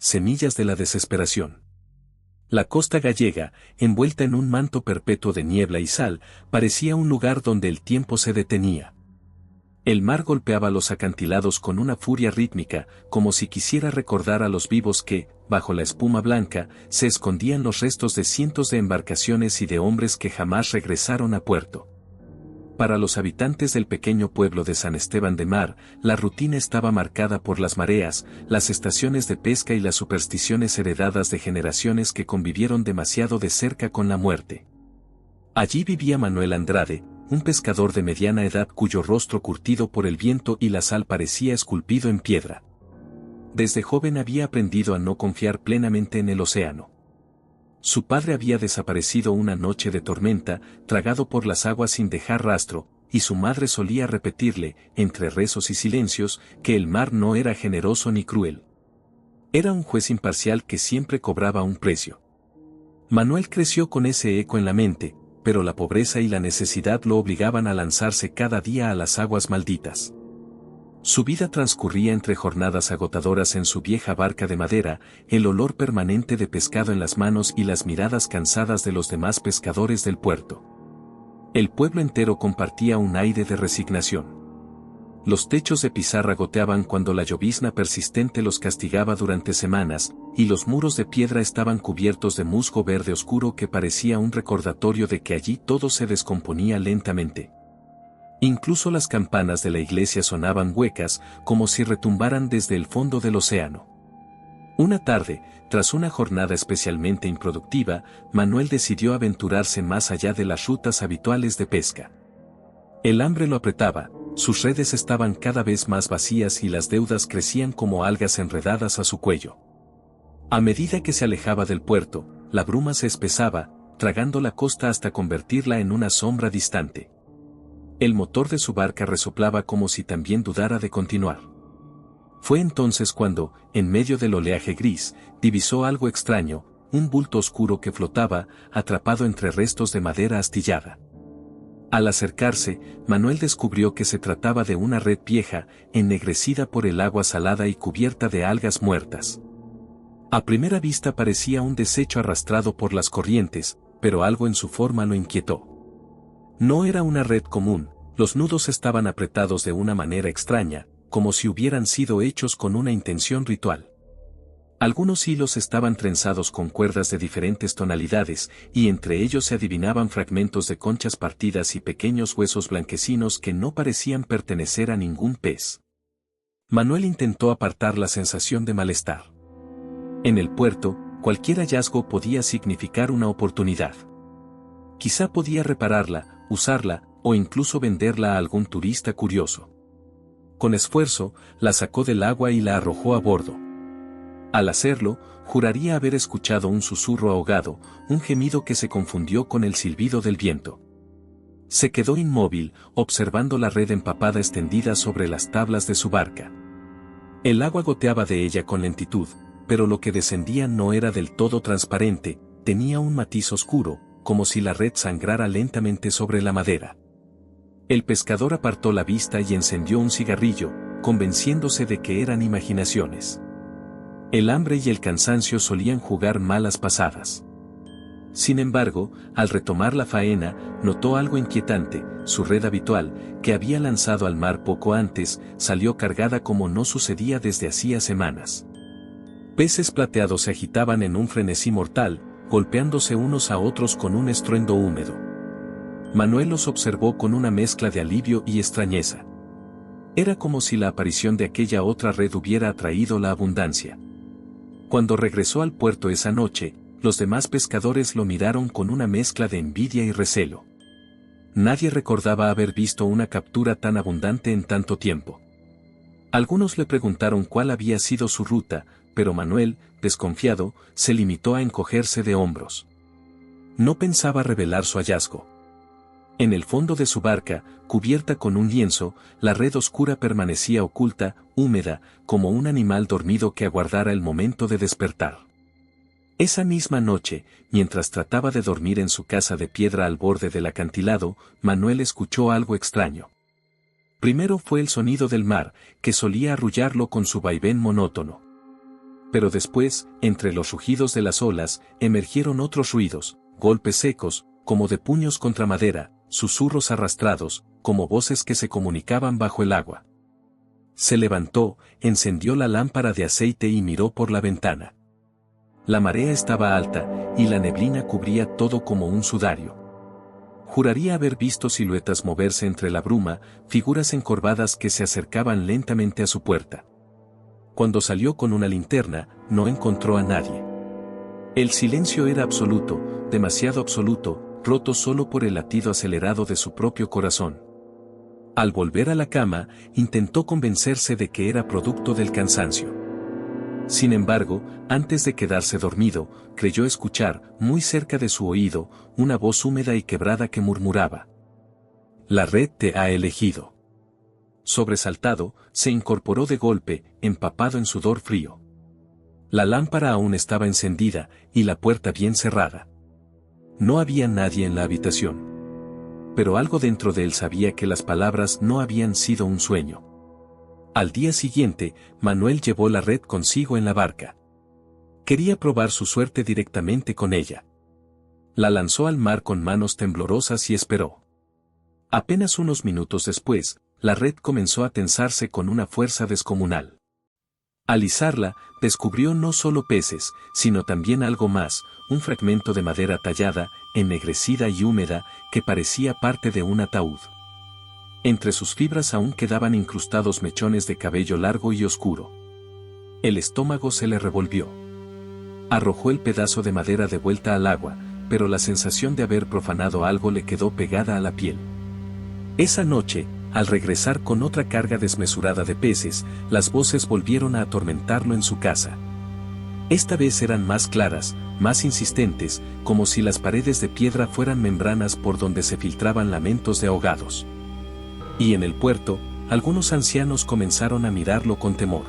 semillas de la desesperación. La costa gallega, envuelta en un manto perpetuo de niebla y sal, parecía un lugar donde el tiempo se detenía. El mar golpeaba los acantilados con una furia rítmica, como si quisiera recordar a los vivos que, bajo la espuma blanca, se escondían los restos de cientos de embarcaciones y de hombres que jamás regresaron a puerto. Para los habitantes del pequeño pueblo de San Esteban de Mar, la rutina estaba marcada por las mareas, las estaciones de pesca y las supersticiones heredadas de generaciones que convivieron demasiado de cerca con la muerte. Allí vivía Manuel Andrade, un pescador de mediana edad cuyo rostro curtido por el viento y la sal parecía esculpido en piedra. Desde joven había aprendido a no confiar plenamente en el océano. Su padre había desaparecido una noche de tormenta, tragado por las aguas sin dejar rastro, y su madre solía repetirle, entre rezos y silencios, que el mar no era generoso ni cruel. Era un juez imparcial que siempre cobraba un precio. Manuel creció con ese eco en la mente, pero la pobreza y la necesidad lo obligaban a lanzarse cada día a las aguas malditas. Su vida transcurría entre jornadas agotadoras en su vieja barca de madera, el olor permanente de pescado en las manos y las miradas cansadas de los demás pescadores del puerto. El pueblo entero compartía un aire de resignación. Los techos de pizarra goteaban cuando la llovizna persistente los castigaba durante semanas, y los muros de piedra estaban cubiertos de musgo verde oscuro que parecía un recordatorio de que allí todo se descomponía lentamente. Incluso las campanas de la iglesia sonaban huecas, como si retumbaran desde el fondo del océano. Una tarde, tras una jornada especialmente improductiva, Manuel decidió aventurarse más allá de las rutas habituales de pesca. El hambre lo apretaba, sus redes estaban cada vez más vacías y las deudas crecían como algas enredadas a su cuello. A medida que se alejaba del puerto, la bruma se espesaba, tragando la costa hasta convertirla en una sombra distante. El motor de su barca resoplaba como si también dudara de continuar. Fue entonces cuando, en medio del oleaje gris, divisó algo extraño, un bulto oscuro que flotaba, atrapado entre restos de madera astillada. Al acercarse, Manuel descubrió que se trataba de una red vieja, ennegrecida por el agua salada y cubierta de algas muertas. A primera vista parecía un desecho arrastrado por las corrientes, pero algo en su forma lo inquietó. No era una red común, los nudos estaban apretados de una manera extraña, como si hubieran sido hechos con una intención ritual. Algunos hilos estaban trenzados con cuerdas de diferentes tonalidades, y entre ellos se adivinaban fragmentos de conchas partidas y pequeños huesos blanquecinos que no parecían pertenecer a ningún pez. Manuel intentó apartar la sensación de malestar. En el puerto, cualquier hallazgo podía significar una oportunidad. Quizá podía repararla, usarla, o incluso venderla a algún turista curioso. Con esfuerzo, la sacó del agua y la arrojó a bordo. Al hacerlo, juraría haber escuchado un susurro ahogado, un gemido que se confundió con el silbido del viento. Se quedó inmóvil, observando la red empapada extendida sobre las tablas de su barca. El agua goteaba de ella con lentitud, pero lo que descendía no era del todo transparente, tenía un matiz oscuro, como si la red sangrara lentamente sobre la madera. El pescador apartó la vista y encendió un cigarrillo, convenciéndose de que eran imaginaciones. El hambre y el cansancio solían jugar malas pasadas. Sin embargo, al retomar la faena, notó algo inquietante: su red habitual, que había lanzado al mar poco antes, salió cargada como no sucedía desde hacía semanas. Peces plateados se agitaban en un frenesí mortal, golpeándose unos a otros con un estruendo húmedo. Manuel los observó con una mezcla de alivio y extrañeza. Era como si la aparición de aquella otra red hubiera atraído la abundancia. Cuando regresó al puerto esa noche, los demás pescadores lo miraron con una mezcla de envidia y recelo. Nadie recordaba haber visto una captura tan abundante en tanto tiempo. Algunos le preguntaron cuál había sido su ruta, pero Manuel, desconfiado, se limitó a encogerse de hombros. No pensaba revelar su hallazgo. En el fondo de su barca, cubierta con un lienzo, la red oscura permanecía oculta, húmeda, como un animal dormido que aguardara el momento de despertar. Esa misma noche, mientras trataba de dormir en su casa de piedra al borde del acantilado, Manuel escuchó algo extraño. Primero fue el sonido del mar, que solía arrullarlo con su vaivén monótono. Pero después, entre los rugidos de las olas, emergieron otros ruidos, golpes secos, como de puños contra madera, susurros arrastrados, como voces que se comunicaban bajo el agua. Se levantó, encendió la lámpara de aceite y miró por la ventana. La marea estaba alta, y la neblina cubría todo como un sudario. Juraría haber visto siluetas moverse entre la bruma, figuras encorvadas que se acercaban lentamente a su puerta. Cuando salió con una linterna, no encontró a nadie. El silencio era absoluto, demasiado absoluto, roto solo por el latido acelerado de su propio corazón. Al volver a la cama, intentó convencerse de que era producto del cansancio. Sin embargo, antes de quedarse dormido, creyó escuchar, muy cerca de su oído, una voz húmeda y quebrada que murmuraba: «La red te ha elegido». Sobresaltado, se incorporó de golpe, empapado en sudor frío. La lámpara aún estaba encendida, y la puerta bien cerrada. No había nadie en la habitación. Pero algo dentro de él sabía que las palabras no habían sido un sueño. Al día siguiente, Manuel llevó la red consigo en la barca. Quería probar su suerte directamente con ella. La lanzó al mar con manos temblorosas y esperó. Apenas unos minutos después, la red comenzó a tensarse con una fuerza descomunal. Al izarla, descubrió no solo peces, sino también algo más, un fragmento de madera tallada, ennegrecida y húmeda, que parecía parte de un ataúd. Entre sus fibras aún quedaban incrustados mechones de cabello largo y oscuro. El estómago se le revolvió. Arrojó el pedazo de madera de vuelta al agua, pero la sensación de haber profanado algo le quedó pegada a la piel. Esa noche, al regresar con otra carga desmesurada de peces, las voces volvieron a atormentarlo en su casa. Esta vez eran más claras, más insistentes, como si las paredes de piedra fueran membranas por donde se filtraban lamentos de ahogados. Y en el puerto, algunos ancianos comenzaron a mirarlo con temor.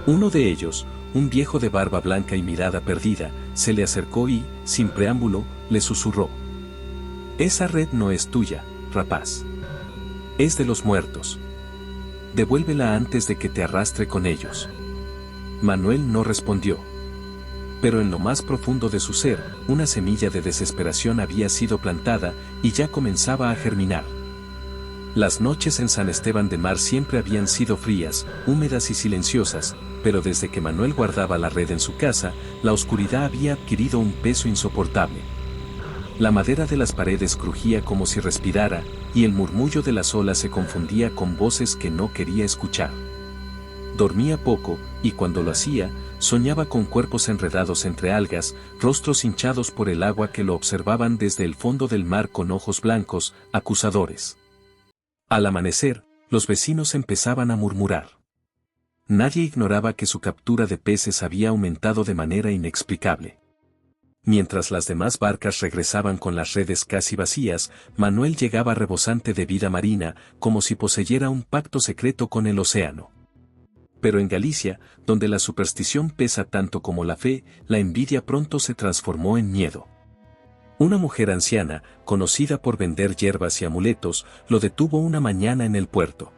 Uno de ellos, un viejo de barba blanca y mirada perdida, se le acercó y, sin preámbulo, le susurró: «Esa red no es tuya, rapaz. Es de los muertos. Devuélvela antes de que te arrastre con ellos». Manuel no respondió. Pero en lo más profundo de su ser, una semilla de desesperación había sido plantada y ya comenzaba a germinar. Las noches en San Esteban de Mar siempre habían sido frías, húmedas y silenciosas, pero desde que Manuel guardaba la red en su casa, la oscuridad había adquirido un peso insoportable. La madera de las paredes crujía como si respirara, y el murmullo de las olas se confundía con voces que no quería escuchar. Dormía poco, y cuando lo hacía, soñaba con cuerpos enredados entre algas, rostros hinchados por el agua que lo observaban desde el fondo del mar con ojos blancos, acusadores. Al amanecer, los vecinos empezaban a murmurar. Nadie ignoraba que su captura de peces había aumentado de manera inexplicable. Mientras las demás barcas regresaban con las redes casi vacías, Manuel llegaba rebosante de vida marina, como si poseyera un pacto secreto con el océano. Pero en Galicia, donde la superstición pesa tanto como la fe, la envidia pronto se transformó en miedo. Una mujer anciana, conocida por vender hierbas y amuletos, lo detuvo una mañana en el puerto.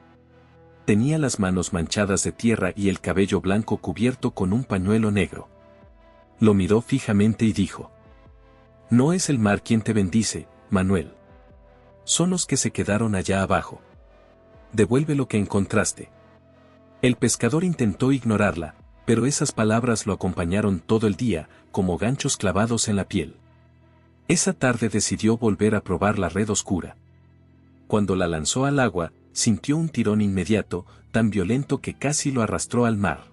Tenía las manos manchadas de tierra y el cabello blanco cubierto con un pañuelo negro. Lo miró fijamente y dijo: «No es el mar quien te bendice, Manuel. Son los que se quedaron allá abajo. Devuelve lo que encontraste». El pescador intentó ignorarla, pero esas palabras lo acompañaron todo el día, como ganchos clavados en la piel. Esa tarde decidió volver a probar la red oscura. Cuando la lanzó al agua, sintió un tirón inmediato, tan violento que casi lo arrastró al mar.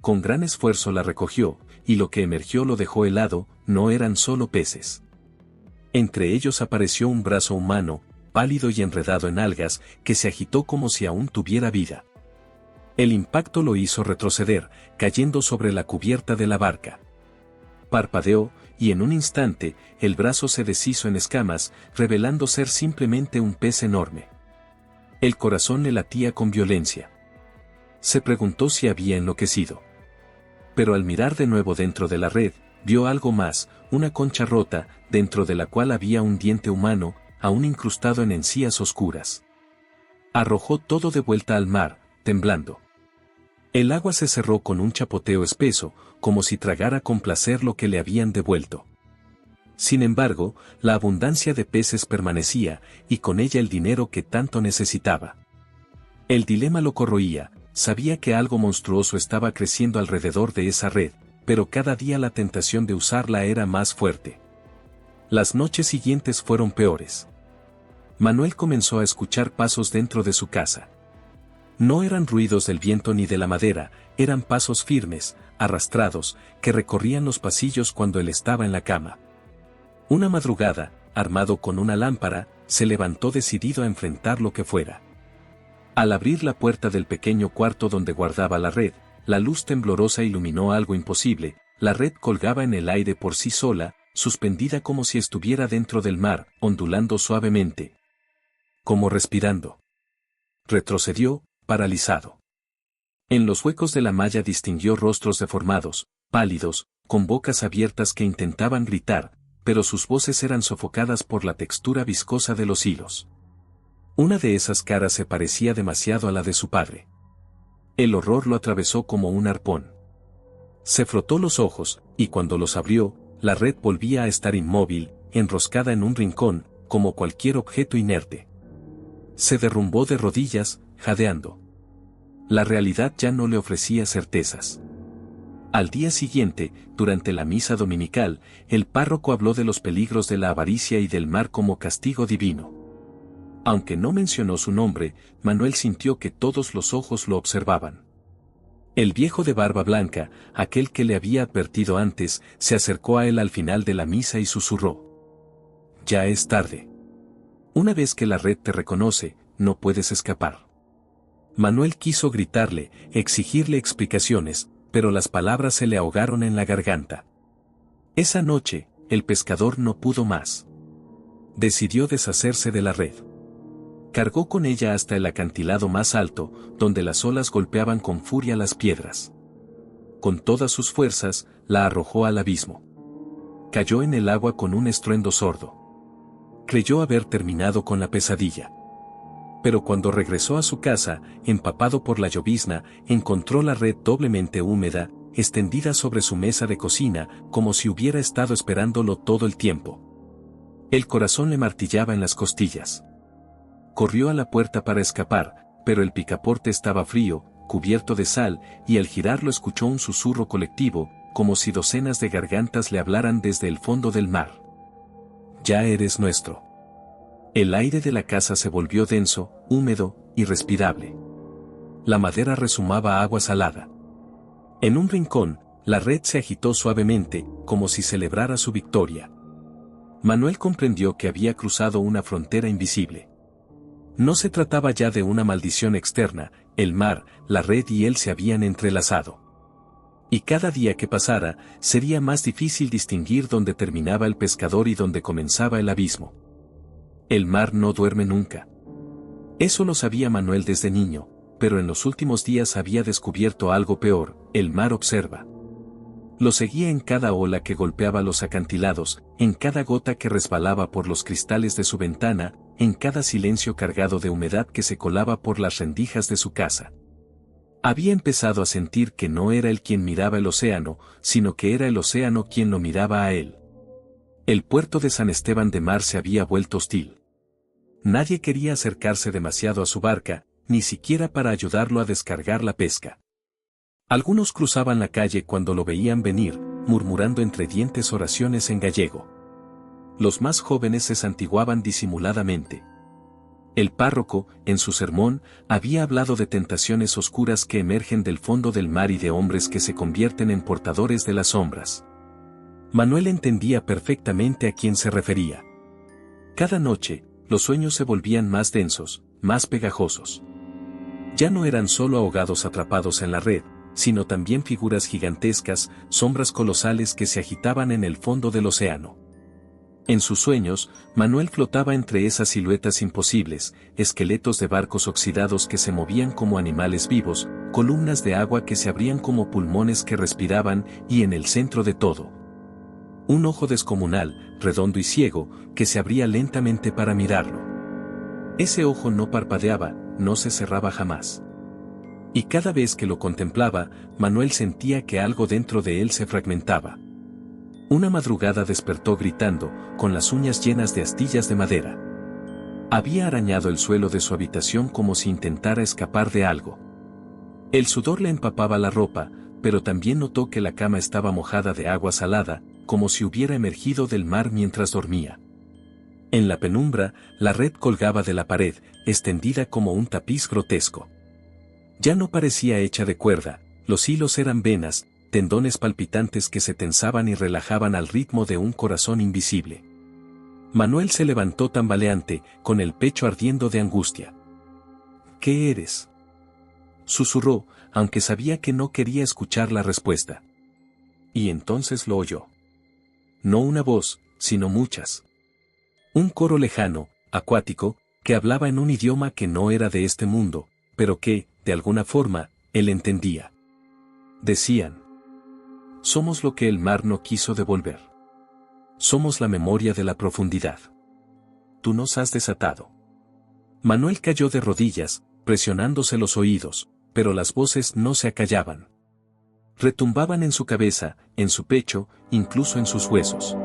Con gran esfuerzo la recogió, y lo que emergió lo dejó helado. No eran solo peces. Entre ellos apareció un brazo humano, pálido y enredado en algas, que se agitó como si aún tuviera vida. El impacto lo hizo retroceder, cayendo sobre la cubierta de la barca. Parpadeó, y en un instante, el brazo se deshizo en escamas, revelando ser simplemente un pez enorme. El corazón le latía con violencia. Se preguntó si había enloquecido. Pero al mirar de nuevo dentro de la red, vio algo más, una concha rota, dentro de la cual había un diente humano, aún incrustado en encías oscuras. Arrojó todo de vuelta al mar, temblando. El agua se cerró con un chapoteo espeso, como si tragara con placer lo que le habían devuelto. Sin embargo, la abundancia de peces permanecía, y con ella el dinero que tanto necesitaba. El dilema lo corroía, sabía que algo monstruoso estaba creciendo alrededor de esa red, pero cada día la tentación de usarla era más fuerte. Las noches siguientes fueron peores. Manuel comenzó a escuchar pasos dentro de su casa. No eran ruidos del viento ni de la madera, eran pasos firmes, arrastrados, que recorrían los pasillos cuando él estaba en la cama. Una madrugada, armado con una lámpara, se levantó decidido a enfrentar lo que fuera. Al abrir la puerta del pequeño cuarto donde guardaba la red, la luz temblorosa iluminó algo imposible, la red colgaba en el aire por sí sola, suspendida como si estuviera dentro del mar, ondulando suavemente. Como respirando. Retrocedió, paralizado. En los huecos de la malla distinguió rostros deformados, pálidos, con bocas abiertas que intentaban gritar, pero sus voces eran sofocadas por la textura viscosa de los hilos. Una de esas caras se parecía demasiado a la de su padre. El horror lo atravesó como un arpón. Se frotó los ojos, y cuando los abrió, la red volvía a estar inmóvil, enroscada en un rincón, como cualquier objeto inerte. Se derrumbó de rodillas, jadeando. La realidad ya no le ofrecía certezas. Al día siguiente, durante la misa dominical, el párroco habló de los peligros de la avaricia y del mar como castigo divino. Aunque no mencionó su nombre, Manuel sintió que todos los ojos lo observaban. El viejo de barba blanca, aquel que le había advertido antes, se acercó a él al final de la misa y susurró: «Ya es tarde. Una vez que la red te reconoce, no puedes escapar». Manuel quiso gritarle, exigirle explicaciones, pero las palabras se le ahogaron en la garganta. Esa noche, el pescador no pudo más. Decidió deshacerse de la red. Cargó con ella hasta el acantilado más alto, donde las olas golpeaban con furia las piedras. Con todas sus fuerzas, la arrojó al abismo. Cayó en el agua con un estruendo sordo. Creyó haber terminado con la pesadilla. Pero cuando regresó a su casa, empapado por la llovizna, encontró la red doblemente húmeda, extendida sobre su mesa de cocina, como si hubiera estado esperándolo todo el tiempo. El corazón le martillaba en las costillas. Corrió a la puerta para escapar, pero el picaporte estaba frío, cubierto de sal, y al girarlo escuchó un susurro colectivo, como si docenas de gargantas le hablaran desde el fondo del mar. «Ya eres nuestro». El aire de la casa se volvió denso, húmedo, irrespirable. La madera rezumaba agua salada. En un rincón, la red se agitó suavemente, como si celebrara su victoria. Manuel comprendió que había cruzado una frontera invisible. No se trataba ya de una maldición externa, el mar, la red y él se habían entrelazado. Y cada día que pasara, sería más difícil distinguir dónde terminaba el pescador y dónde comenzaba el abismo. El mar no duerme nunca. Eso lo sabía Manuel desde niño, pero en los últimos días había descubierto algo peor: el mar observa. Lo seguía en cada ola que golpeaba los acantilados, en cada gota que resbalaba por los cristales de su ventana, en cada silencio cargado de humedad que se colaba por las rendijas de su casa. Había empezado a sentir que no era él quien miraba el océano, sino que era el océano quien lo miraba a él. El puerto de San Esteban de Mar se había vuelto hostil. Nadie quería acercarse demasiado a su barca, ni siquiera para ayudarlo a descargar la pesca. Algunos cruzaban la calle cuando lo veían venir, murmurando entre dientes oraciones en gallego. Los más jóvenes se santiguaban disimuladamente. El párroco, en su sermón, había hablado de tentaciones oscuras que emergen del fondo del mar y de hombres que se convierten en portadores de las sombras. Manuel entendía perfectamente a quién se refería. Cada noche, los sueños se volvían más densos, más pegajosos. Ya no eran solo ahogados atrapados en la red, sino también figuras gigantescas, sombras colosales que se agitaban en el fondo del océano. En sus sueños, Manuel flotaba entre esas siluetas imposibles, esqueletos de barcos oxidados que se movían como animales vivos, columnas de agua que se abrían como pulmones que respiraban, y en el centro de todo, un ojo descomunal, redondo y ciego, que se abría lentamente para mirarlo. Ese ojo no parpadeaba, no se cerraba jamás. Y cada vez que lo contemplaba, Manuel sentía que algo dentro de él se fragmentaba. Una madrugada despertó gritando, con las uñas llenas de astillas de madera. Había arañado el suelo de su habitación como si intentara escapar de algo. El sudor le empapaba la ropa, pero también notó que la cama estaba mojada de agua salada, como si hubiera emergido del mar mientras dormía. En la penumbra, la red colgaba de la pared, extendida como un tapiz grotesco. Ya no parecía hecha de cuerda, los hilos eran venas, tendones palpitantes que se tensaban y relajaban al ritmo de un corazón invisible. Manuel se levantó tambaleante, con el pecho ardiendo de angustia. ¿Qué eres?, susurró, aunque sabía que no quería escuchar la respuesta. Y entonces lo oyó. No una voz, sino muchas. Un coro lejano, acuático, que hablaba en un idioma que no era de este mundo, pero que, de alguna forma, él entendía. Decían: somos lo que el mar no quiso devolver. Somos la memoria de la profundidad. Tú nos has desatado. Manuel cayó de rodillas, presionándose los oídos, pero las voces no se acallaban. Retumbaban en su cabeza, en su pecho, incluso en sus huesos.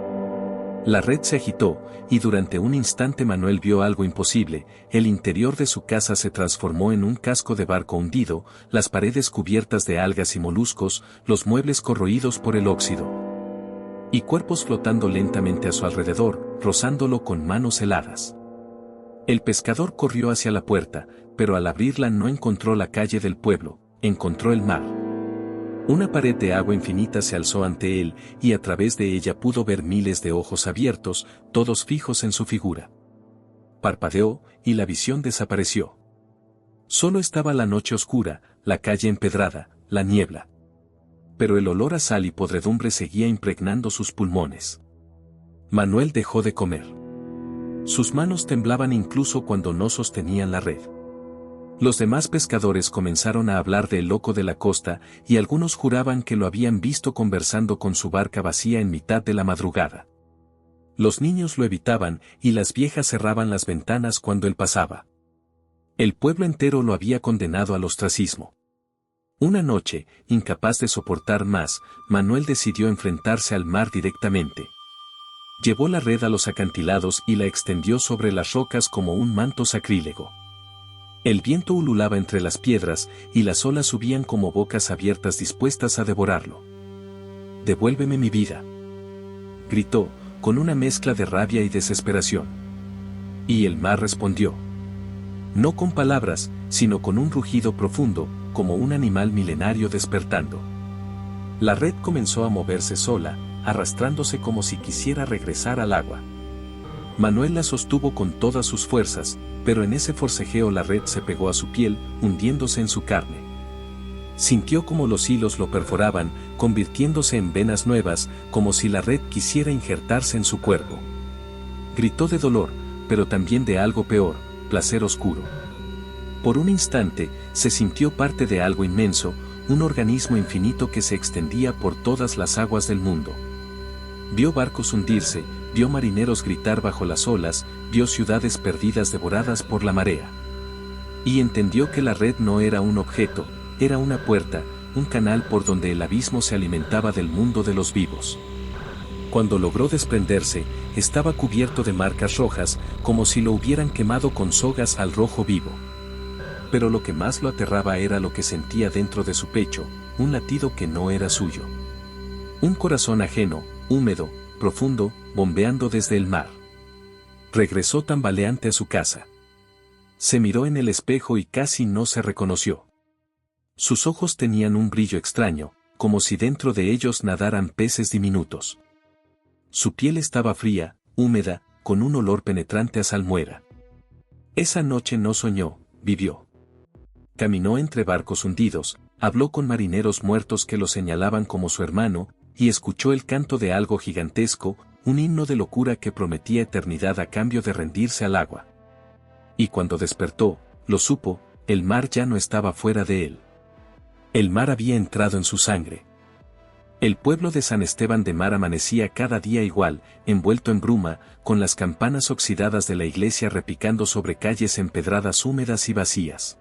La red se agitó, y durante un instante Manuel vio algo imposible. El interior de su casa se transformó en un casco de barco hundido, las paredes cubiertas de algas y moluscos, los muebles corroídos por el óxido. Y cuerpos flotando lentamente a su alrededor, rozándolo con manos heladas. El pescador corrió hacia la puerta, pero al abrirla no encontró la calle del pueblo, encontró el mar. Una pared de agua infinita se alzó ante él, y a través de ella pudo ver miles de ojos abiertos, todos fijos en su figura. Parpadeó, y la visión desapareció. Solo estaba la noche oscura, la calle empedrada, la niebla. Pero el olor a sal y podredumbre seguía impregnando sus pulmones. Manuel dejó de comer. Sus manos temblaban incluso cuando no sostenían la red. Los demás pescadores comenzaron a hablar del loco de la costa, y algunos juraban que lo habían visto conversando con su barca vacía en mitad de la madrugada. Los niños lo evitaban, y las viejas cerraban las ventanas cuando él pasaba. El pueblo entero lo había condenado al ostracismo. Una noche, incapaz de soportar más, Manuel decidió enfrentarse al mar directamente. Llevó la red a los acantilados y la extendió sobre las rocas como un manto sacrílego. El viento ululaba entre las piedras, y las olas subían como bocas abiertas dispuestas a devorarlo. «Devuélveme mi vida», gritó, con una mezcla de rabia y desesperación. Y el mar respondió. No con palabras, sino con un rugido profundo, como un animal milenario despertando. La red comenzó a moverse sola, arrastrándose como si quisiera regresar al agua. Manuel la sostuvo con todas sus fuerzas, pero en ese forcejeo la red se pegó a su piel, hundiéndose en su carne. Sintió como los hilos lo perforaban, convirtiéndose en venas nuevas, como si la red quisiera injertarse en su cuerpo. Gritó de dolor, pero también de algo peor, placer oscuro. Por un instante, se sintió parte de algo inmenso, un organismo infinito que se extendía por todas las aguas del mundo. Vio barcos hundirse, vio marineros gritar bajo las olas, vio ciudades perdidas devoradas por la marea. Y entendió que la red no era un objeto, era una puerta, un canal por donde el abismo se alimentaba del mundo de los vivos. Cuando logró desprenderse, estaba cubierto de marcas rojas, como si lo hubieran quemado con sogas al rojo vivo. Pero lo que más lo aterraba era lo que sentía dentro de su pecho, un latido que no era suyo. Un corazón ajeno, húmedo, profundo, bombeando desde el mar. Regresó tambaleante a su casa. Se miró en el espejo y casi no se reconoció. Sus ojos tenían un brillo extraño, como si dentro de ellos nadaran peces diminutos. Su piel estaba fría, húmeda, con un olor penetrante a salmuera. Esa noche no soñó, vivió. Caminó entre barcos hundidos, habló con marineros muertos que lo señalaban como su hermano, y escuchó el canto de algo gigantesco, un himno de locura que prometía eternidad a cambio de rendirse al agua. Y cuando despertó, lo supo, el mar ya no estaba fuera de él. El mar había entrado en su sangre. El pueblo de San Esteban de Mar amanecía cada día igual, envuelto en bruma, con las campanas oxidadas de la iglesia repicando sobre calles empedradas húmedas y vacías.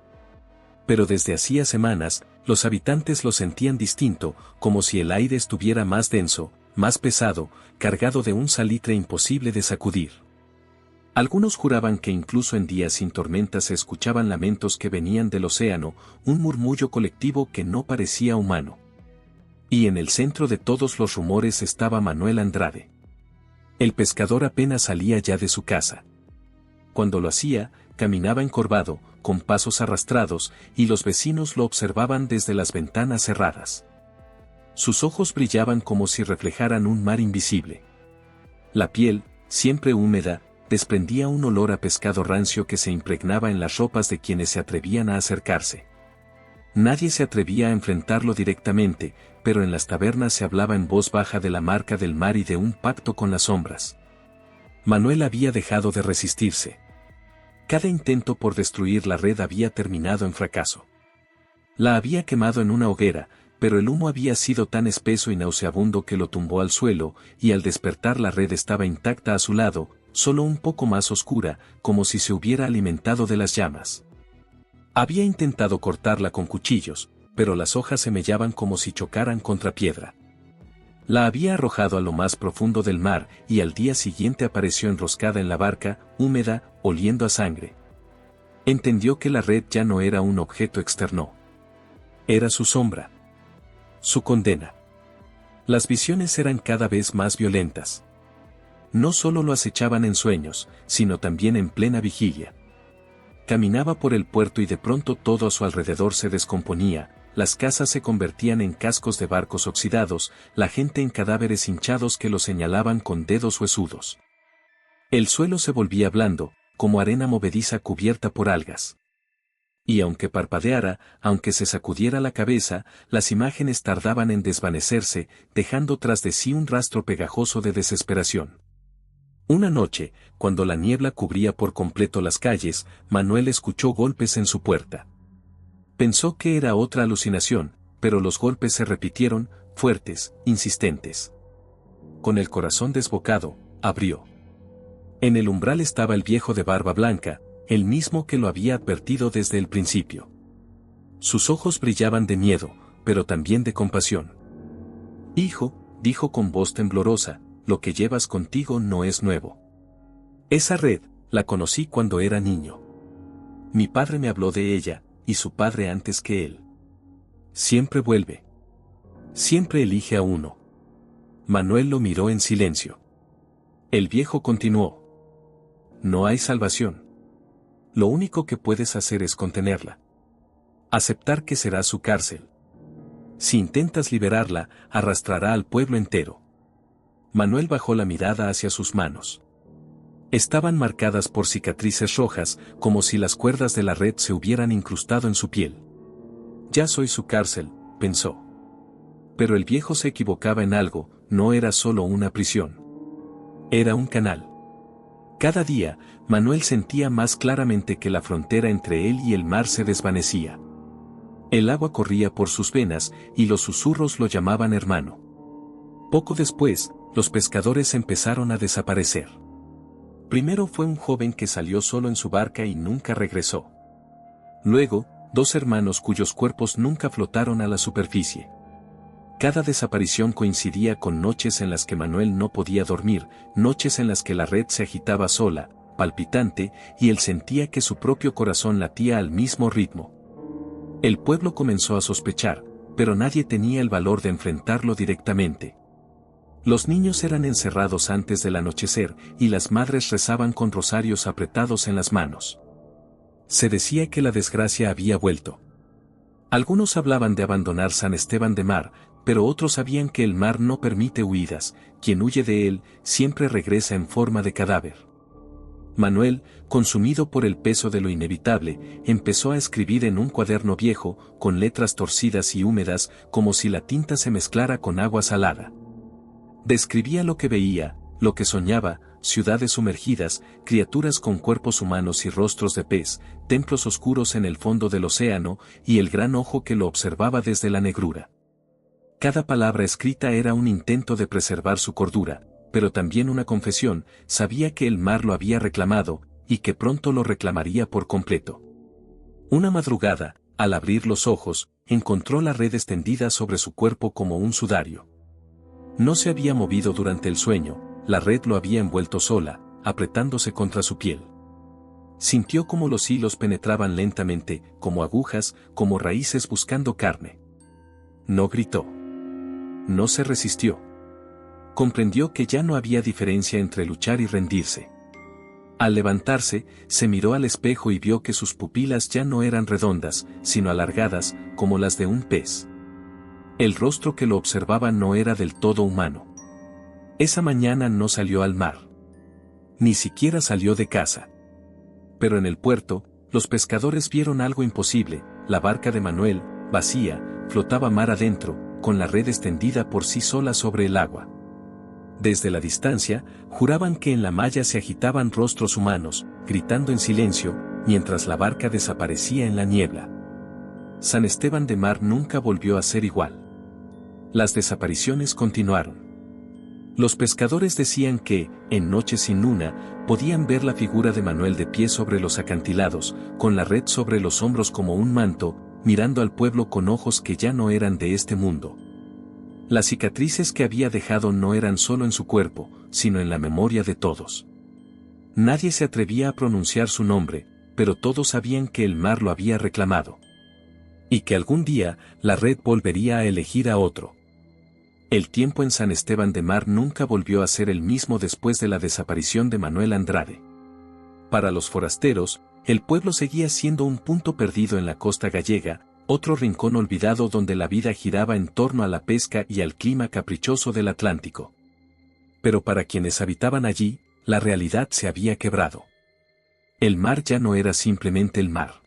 Pero desde hacía semanas, los habitantes lo sentían distinto, como si el aire estuviera más denso, más pesado, cargado de un salitre imposible de sacudir. Algunos juraban que incluso en días sin tormenta se escuchaban lamentos que venían del océano, un murmullo colectivo que no parecía humano. Y en el centro de todos los rumores estaba Manuel Andrade. El pescador apenas salía ya de su casa. Cuando lo hacía, caminaba encorvado, con pasos arrastrados, y los vecinos lo observaban desde las ventanas cerradas. Sus ojos brillaban como si reflejaran un mar invisible. La piel, siempre húmeda, desprendía un olor a pescado rancio que se impregnaba en las ropas de quienes se atrevían a acercarse. Nadie se atrevía a enfrentarlo directamente, pero en las tabernas se hablaba en voz baja de la marca del mar y de un pacto con las sombras. Manuel había dejado de resistirse. Cada intento por destruir la red había terminado en fracaso. La había quemado en una hoguera, pero el humo había sido tan espeso y nauseabundo que lo tumbó al suelo, y al despertar la red estaba intacta a su lado, solo un poco más oscura, como si se hubiera alimentado de las llamas. Había intentado cortarla con cuchillos, pero las hojas semellaban como si chocaran contra piedra. La había arrojado a lo más profundo del mar y al día siguiente apareció enroscada en la barca, húmeda, oliendo a sangre. Entendió que la red ya no era un objeto externo. Era su sombra. Su condena. Las visiones eran cada vez más violentas. No solo lo acechaban en sueños, sino también en plena vigilia. Caminaba por el puerto y de pronto todo a su alrededor se descomponía, las casas se convertían en cascos de barcos oxidados, la gente en cadáveres hinchados que lo señalaban con dedos huesudos. El suelo se volvía blando, como arena movediza cubierta por algas. Y aunque parpadeara, aunque se sacudiera la cabeza, las imágenes tardaban en desvanecerse, dejando tras de sí un rastro pegajoso de desesperación. Una noche, cuando la niebla cubría por completo las calles, Manuel escuchó golpes en su puerta. Pensó que era otra alucinación, pero los golpes se repitieron, fuertes, insistentes. Con el corazón desbocado, abrió. En el umbral estaba el viejo de barba blanca, el mismo que lo había advertido desde el principio. Sus ojos brillaban de miedo, pero también de compasión. «Hijo», dijo con voz temblorosa, «lo que llevas contigo no es nuevo. Esa red, la conocí cuando era niño. Mi padre me habló de ella, y su padre antes que él. Siempre vuelve. Siempre elige a uno». Manuel lo miró en silencio. El viejo continuó. «No hay salvación. Lo único que puedes hacer es contenerla. Aceptar que será su cárcel. Si intentas liberarla, arrastrará al pueblo entero». Manuel bajó la mirada hacia sus manos. Estaban marcadas por cicatrices rojas, como si las cuerdas de la red se hubieran incrustado en su piel. «Ya soy su cárcel», pensó. Pero el viejo se equivocaba en algo, no era solo una prisión. Era un canal. Cada día, Manuel sentía más claramente que la frontera entre él y el mar se desvanecía. El agua corría por sus venas, y los susurros lo llamaban hermano. Poco después, los pescadores empezaron a desaparecer. Primero fue un joven que salió solo en su barca y nunca regresó. Luego, 2 hermanos cuyos cuerpos nunca flotaron a la superficie. Cada desaparición coincidía con noches en las que Manuel no podía dormir, noches en las que la red se agitaba sola, palpitante, y él sentía que su propio corazón latía al mismo ritmo. El pueblo comenzó a sospechar, pero nadie tenía el valor de enfrentarlo directamente. Los niños eran encerrados antes del anochecer, y las madres rezaban con rosarios apretados en las manos. Se decía que la desgracia había vuelto. Algunos hablaban de abandonar San Esteban de Mar, pero otros sabían que el mar no permite huidas, quien huye de él, siempre regresa en forma de cadáver. Manuel, consumido por el peso de lo inevitable, empezó a escribir en un cuaderno viejo, con letras torcidas y húmedas, como si la tinta se mezclara con agua salada. Describía lo que veía, lo que soñaba, ciudades sumergidas, criaturas con cuerpos humanos y rostros de pez, templos oscuros en el fondo del océano, y el gran ojo que lo observaba desde la negrura. Cada palabra escrita era un intento de preservar su cordura, pero también una confesión, sabía que el mar lo había reclamado, y que pronto lo reclamaría por completo. Una madrugada, Al abrir los ojos, encontró la red extendida sobre su cuerpo como un sudario. No se había movido durante el sueño, la red lo había envuelto sola, apretándose contra su piel. Sintió como los hilos penetraban lentamente, como agujas, como raíces buscando carne. No gritó. No se resistió. Comprendió que ya no había diferencia entre luchar y rendirse. Al levantarse, se miró al espejo y vio que sus pupilas ya no eran redondas, sino alargadas, como las de un pez. El rostro que lo observaba no era del todo humano. Esa mañana no salió al mar. Ni siquiera salió de casa. Pero en el puerto, los pescadores vieron algo imposible: la barca de Manuel, vacía, flotaba mar adentro, con la red extendida por sí sola sobre el agua. Desde la distancia, juraban que en la malla se agitaban rostros humanos, gritando en silencio, mientras la barca desaparecía en la niebla. San Esteban de Mar nunca volvió a ser igual. Las desapariciones continuaron. Los pescadores decían que, en noches sin luna, podían ver la figura de Manuel de pie sobre los acantilados, con la red sobre los hombros como un manto, mirando al pueblo con ojos que ya no eran de este mundo. Las cicatrices que había dejado no eran solo en su cuerpo, sino en la memoria de todos. Nadie se atrevía a pronunciar su nombre, pero todos sabían que el mar lo había reclamado. Y que algún día, la red volvería a elegir a otro. El tiempo en San Esteban de Mar nunca volvió a ser el mismo después de la desaparición de Manuel Andrade. Para los forasteros, el pueblo seguía siendo un punto perdido en la costa gallega, otro rincón olvidado donde la vida giraba en torno a la pesca y al clima caprichoso del Atlántico. Pero para quienes habitaban allí, la realidad se había quebrado. El mar ya no era simplemente el mar.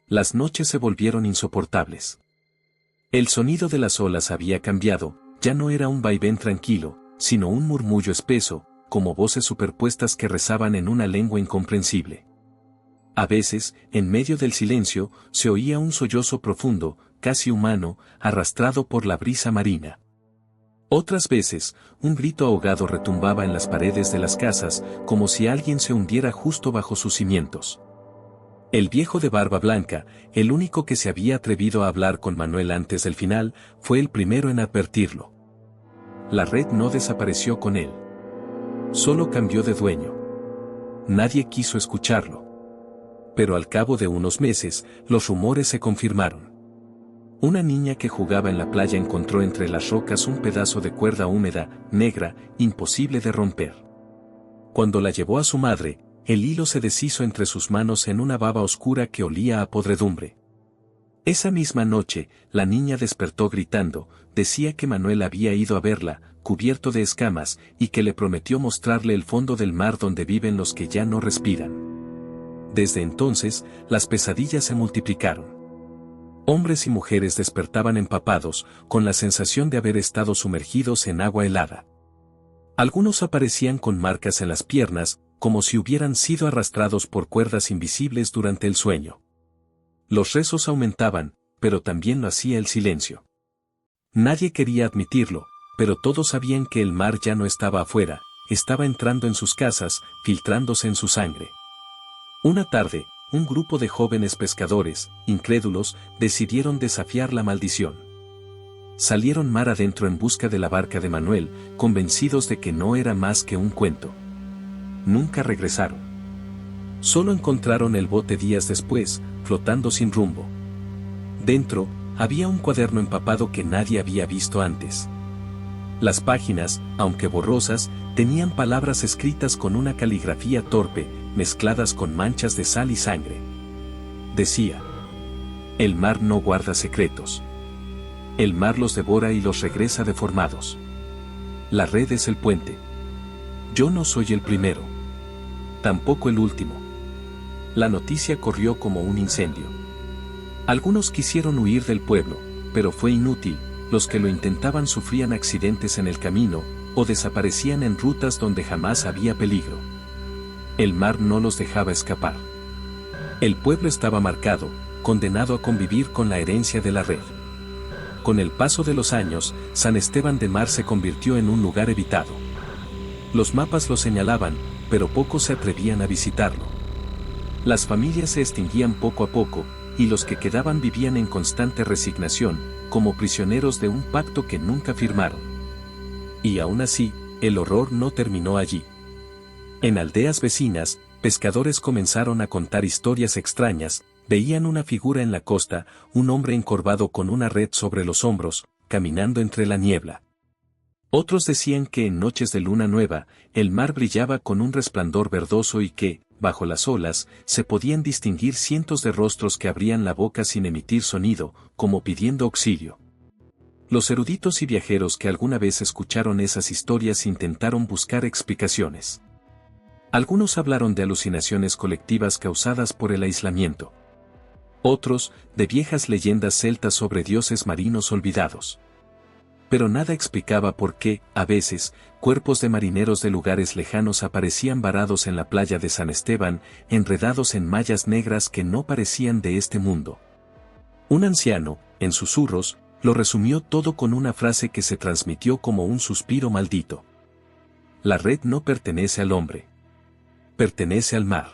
Las noches se volvieron insoportables. El sonido de las olas había cambiado, ya no era un vaivén tranquilo, sino un murmullo espeso, como voces superpuestas que rezaban en una lengua incomprensible. A veces, en medio del silencio, se oía un sollozo profundo, casi humano, arrastrado por la brisa marina. Otras veces, un grito ahogado retumbaba en las paredes de las casas, como si alguien se hundiera justo bajo sus cimientos. El viejo de barba blanca, el único que se había atrevido a hablar con Manuel antes del final, fue el primero en advertirlo. La red no desapareció con él. Solo cambió de dueño. Nadie quiso escucharlo. Pero al cabo de unos meses, los rumores se confirmaron. Una niña que jugaba en la playa encontró entre las rocas un pedazo de cuerda húmeda, negra, imposible de romper. Cuando la llevó a su madre, el hilo se deshizo entre sus manos en una baba oscura que olía a podredumbre. Esa misma noche, la niña despertó gritando, decía que Manuel había ido a verla, cubierto de escamas, y que le prometió mostrarle el fondo del mar donde viven los que ya no respiran. Desde entonces, las pesadillas se multiplicaron. Hombres y mujeres despertaban empapados, con la sensación de haber estado sumergidos en agua helada. Algunos aparecían con marcas en las piernas, como si hubieran sido arrastrados por cuerdas invisibles durante el sueño. Los rezos aumentaban, pero también lo hacía el silencio. Nadie quería admitirlo, pero todos sabían que el mar ya no estaba afuera, estaba entrando en sus casas, filtrándose en su sangre. Una tarde, un grupo de jóvenes pescadores, incrédulos, decidieron desafiar la maldición. Salieron mar adentro en busca de la barca de Manuel, convencidos de que no era más que un cuento. Nunca regresaron. Solo encontraron el bote días después, flotando sin rumbo. Dentro, había un cuaderno empapado que nadie había visto antes. Las páginas, aunque borrosas, tenían palabras escritas con una caligrafía torpe, mezcladas con manchas de sal y sangre. Decía: el mar no guarda secretos. El mar los devora y los regresa deformados. La red es el puente. Yo no soy el primero. Tampoco el último. La noticia corrió como un incendio. Algunos quisieron huir del pueblo, pero fue inútil. Los que lo intentaban sufrían accidentes en el camino, o desaparecían en rutas donde jamás había peligro. El mar no los dejaba escapar. El pueblo estaba marcado, condenado a convivir con la herencia de la red. Con el paso de los años, San Esteban de Mar se convirtió en un lugar evitado. Los mapas lo señalaban, pero pocos se atrevían a visitarlo. Las familias se extinguían poco a poco, y los que quedaban vivían en constante resignación, como prisioneros de un pacto que nunca firmaron. Y aún así, el horror no terminó allí. En aldeas vecinas, pescadores comenzaron a contar historias extrañas, veían una figura en la costa, un hombre encorvado con una red sobre los hombros, caminando entre la niebla. Otros decían que en noches de luna nueva, el mar brillaba con un resplandor verdoso y que, bajo las olas, se podían distinguir cientos de rostros que abrían la boca sin emitir sonido, como pidiendo auxilio. Los eruditos y viajeros que alguna vez escucharon esas historias intentaron buscar explicaciones. Algunos hablaron de alucinaciones colectivas causadas por el aislamiento. Otros, de viejas leyendas celtas sobre dioses marinos olvidados. Pero nada explicaba por qué, a veces, cuerpos de marineros de lugares lejanos aparecían varados en la playa de San Esteban, enredados en mallas negras que no parecían de este mundo. Un anciano, en susurros, lo resumió todo con una frase que se transmitió como un suspiro maldito. La red no pertenece al hombre. Pertenece al mar.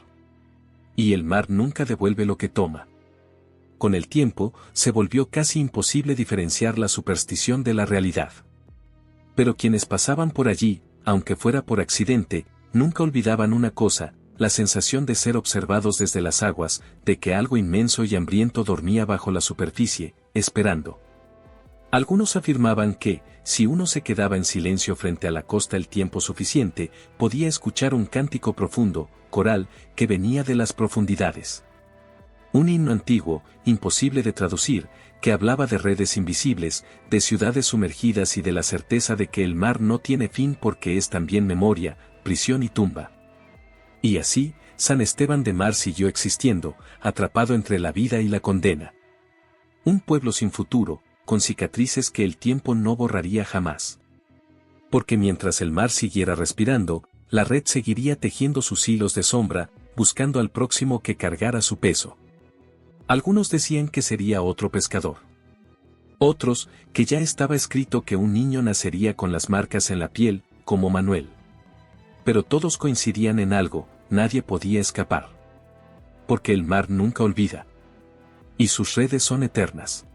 Y el mar nunca devuelve lo que toma. Con el tiempo, se volvió casi imposible diferenciar la superstición de la realidad. Pero quienes pasaban por allí, aunque fuera por accidente, nunca olvidaban una cosa, la sensación de ser observados desde las aguas, de que algo inmenso y hambriento dormía bajo la superficie, esperando. Algunos afirmaban que, si uno se quedaba en silencio frente a la costa el tiempo suficiente, podía escuchar un cántico profundo, coral, que venía de las profundidades. Un himno antiguo, imposible de traducir, que hablaba de redes invisibles, de ciudades sumergidas y de la certeza de que el mar no tiene fin porque es también memoria, prisión y tumba. Y así, San Esteban de Mar siguió existiendo, atrapado entre la vida y la condena. Un pueblo sin futuro, con cicatrices que el tiempo no borraría jamás. Porque mientras el mar siguiera respirando, la red seguiría tejiendo sus hilos de sombra, buscando al próximo que cargara su peso. Algunos decían que sería otro pescador. Otros, que ya estaba escrito que un niño nacería con las marcas en la piel, como Manuel. Pero todos coincidían en algo, nadie podía escapar. Porque el mar nunca olvida. Y sus redes son eternas.